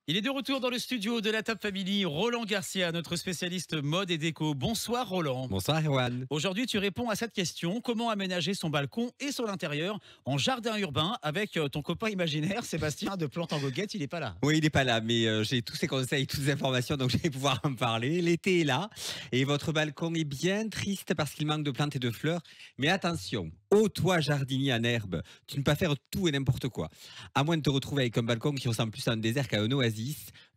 Il est de retour dans le studio de la Table Family, Roland Garcia, notre spécialiste mode et déco. Bonsoir Roland. Bonsoir Erwan. Aujourd'hui, tu réponds à cette question. Comment aménager son balcon et son intérieur en jardin urbain avec ton copain imaginaire, Sébastien de Plantes en Goguette. Il n'est pas là. Oui, il n'est pas là, mais j'ai tous ses conseils, toutes les informations, donc je vais pouvoir en parler. L'été est là et votre balcon est bien triste parce qu'il manque de plantes et de fleurs. Mais attention, ô toi jardinier en herbe, tu ne peux pas faire tout et n'importe quoi. À moins de te retrouver avec un balcon qui ressemble plus à un désert qu'à un oasis.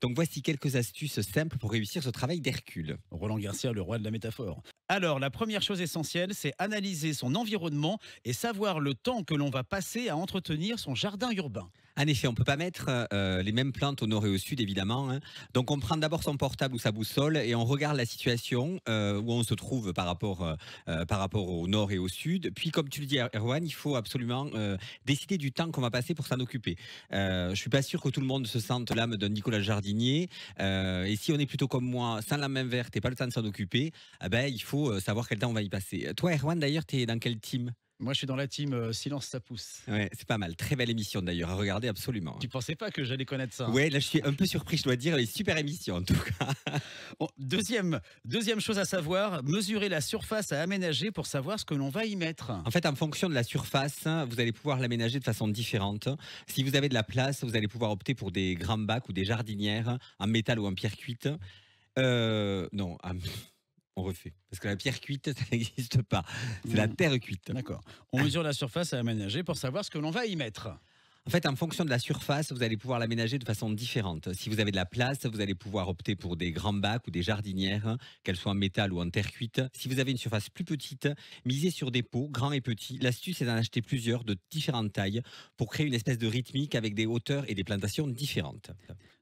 Donc voici quelques astuces simples pour réussir ce travail d'Hercule. Roland Garcia, le roi de la métaphore. Alors, la première chose essentielle, c'est analyser son environnement et savoir le temps que l'on va passer à entretenir son jardin urbain. En effet, on ne peut pas mettre les mêmes plantes au nord et au sud, évidemment, hein. Donc, on prend d'abord son portable ou sa boussole et on regarde la situation où on se trouve par rapport au nord et au sud. Puis, comme tu le dis, Erwan, il faut absolument décider du temps qu'on va passer pour s'en occuper. Je suis pas sûr que tout le monde se sente l'âme d'un Nicolas Jardinier. Et si on est plutôt comme moi, sans la main verte et pas le temps de s'en occuper, il faut savoir quel temps on va y passer. Toi, Erwan, d'ailleurs, tu es dans quel team? Moi, je suis dans la team Silence, ça pousse. Ouais, c'est pas mal. Très belle émission d'ailleurs, à regarder absolument. Tu pensais pas que j'allais connaître ça, hein? Ouais, là je suis un peu surpris, je dois dire, les super émissions en tout cas. Bon, deuxième chose à savoir, mesurer la surface à aménager pour savoir ce que l'on va y mettre. En fait, en fonction de la surface, vous allez pouvoir l'aménager de façon différente. Si vous avez de la place, vous allez pouvoir opter pour des grands bacs ou des jardinières en métal ou en pierre cuite. Non, on refait. Parce que la pierre cuite, ça n'existe pas. C'est la terre cuite. D'accord. On mesure la surface à aménager pour savoir ce que l'on va y mettre. En fait, en fonction de la surface, vous allez pouvoir l'aménager de façon différente. Si vous avez de la place, vous allez pouvoir opter pour des grands bacs ou des jardinières, qu'elles soient en métal ou en terre cuite. Si vous avez une surface plus petite, misez sur des pots, grands et petits. L'astuce est d'en acheter plusieurs de différentes tailles pour créer une espèce de rythmique avec des hauteurs et des plantations différentes.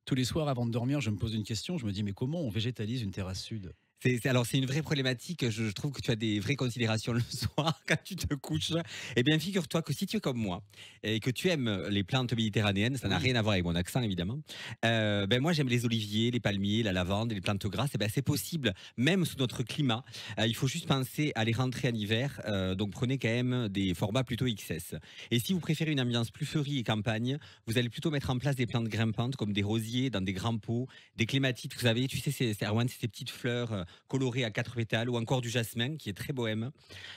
Tous les soirs, avant de dormir, je me pose une question. Je me dis, mais comment on végétalise une terrasse sud? C'est une vraie problématique. Je trouve que tu as des vraies considérations le soir quand tu te couches. Eh bien, figure-toi que si tu es comme moi et que tu aimes les plantes méditerranéennes, ça n'a rien à voir avec mon accent évidemment. Moi, j'aime les oliviers, les palmiers, la lavande, les plantes grasses. C'est possible, même sous notre climat. Il faut juste penser à les rentrer en hiver. Donc, prenez quand même des formats plutôt XS. Et si vous préférez une ambiance plus fleurie et campagne, vous allez plutôt mettre en place des plantes grimpantes comme des rosiers dans des grands pots, des clématites. Vous savez, tu sais, c'est Erwan, c'est ces petites fleurs coloré à 4 pétales, ou encore du jasmin qui est très bohème.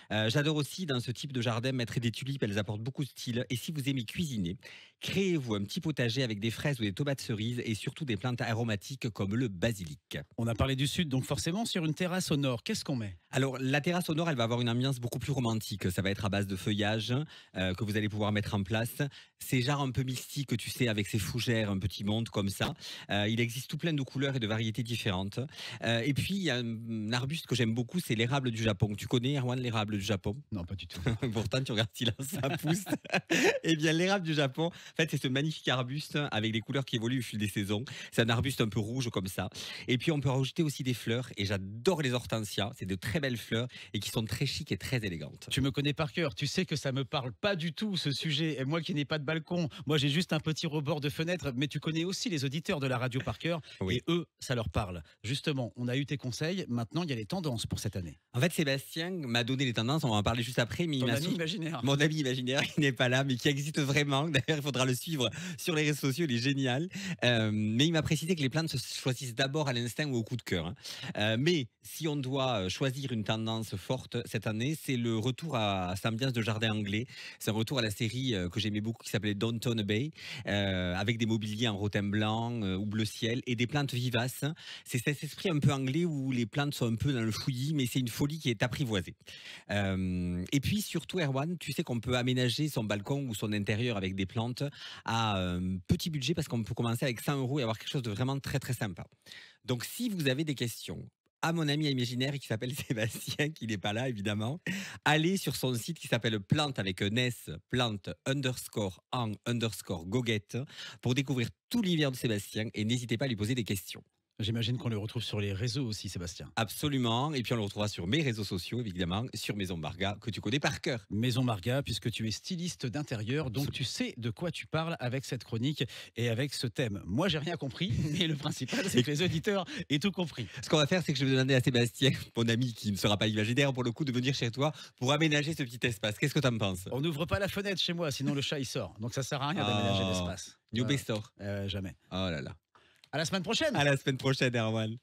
J'adore aussi dans ce type de jardin mettre des tulipes, elles apportent beaucoup de style. Et si vous aimez cuisiner, créez-vous un petit potager avec des fraises ou des tomates cerises et surtout des plantes aromatiques comme le basilic. On a parlé du sud, donc forcément sur une terrasse au nord, qu'est-ce qu'on met? Alors la terrasse au nord, elle va avoir une ambiance beaucoup plus romantique. Ça va être à base de feuillage que vous allez pouvoir mettre en place. C'est genre un peu mystique, tu sais, avec ses fougères, un petit monde comme ça. Il existe tout plein de couleurs et de variétés différentes. Et puis il y a un arbuste que j'aime beaucoup, c'est l'érable du Japon. Tu connais, Erwan, l'érable du Japon? Non, pas du tout. Pourtant, tu regardes Silence, ça pousse. Eh bien, l'érable du Japon, en fait, c'est ce magnifique arbuste avec les couleurs qui évoluent au fil des saisons. C'est un arbuste un peu rouge comme ça. Et puis, on peut rajouter aussi des fleurs. Et j'adore les hortensias. C'est de très belles fleurs et qui sont très chic et très élégantes. Tu me connais par cœur, tu sais que ça me parle pas du tout ce sujet. Et moi qui n'ai pas de balcon, moi j'ai juste un petit rebord de fenêtre. Mais tu connais aussi les auditeurs de la radio par cœur. Oui. Et eux, ça leur parle. Justement, on a eu tes conseils. Maintenant, il y a les tendances pour cette année. En fait, Sébastien m'a donné les tendances. On va en parler juste après. Mais Ton il m'a ami imaginaire. Mon ami imaginaire qui n'est pas là, mais qui existe vraiment. D'ailleurs, il faudra le suivre sur les réseaux sociaux. Il est génial. Mais il m'a précisé que les plantes se choisissent d'abord à l'instinct ou au coup de cœur, hein. Mais si on doit choisir une tendance forte cette année, c'est le retour à cette ambiance de jardin anglais. C'est un retour à la série que j'aimais beaucoup qui s'appelait Downton Abbey, avec des mobiliers en rotin blanc ou bleu ciel et des plantes vivaces. C'est cet esprit un peu anglais où les plantes sont un peu dans le fouillis, mais c'est une folie qui est apprivoisée. Et puis surtout, Erwan, tu sais qu'on peut aménager son balcon ou son intérieur avec des plantes à un petit budget parce qu'on peut commencer avec 100 € et avoir quelque chose de vraiment très très sympa. Donc si vous avez des questions, à mon ami imaginaire qui s'appelle Sébastien, qui n'est pas là évidemment, allez sur son site qui s'appelle plante avec un S, plante _ goguette pour découvrir tout l'univers de Sébastien et n'hésitez pas à lui poser des questions. J'imagine qu'on le retrouve sur les réseaux aussi, Sébastien. Absolument, et puis on le retrouvera sur mes réseaux sociaux évidemment, sur Maison Marga que tu connais par cœur. Maison Marga, puisque tu es styliste d'intérieur, donc tu sais de quoi tu parles avec cette chronique et avec ce thème. Moi, j'ai rien compris, mais le principal, c'est que les auditeurs aient tout compris. Ce qu'on va faire, c'est que je vais demander à Sébastien, mon ami qui ne sera pas imaginaire pour le coup, de venir chez toi pour aménager ce petit espace. Qu'est-ce que tu en penses? On n'ouvre pas la fenêtre chez moi, sinon le chat il sort. Donc ça sert à rien d'aménager l'espace. New Best Store. Jamais. Oh là là. À la semaine prochaine. À la semaine prochaine, Erwan.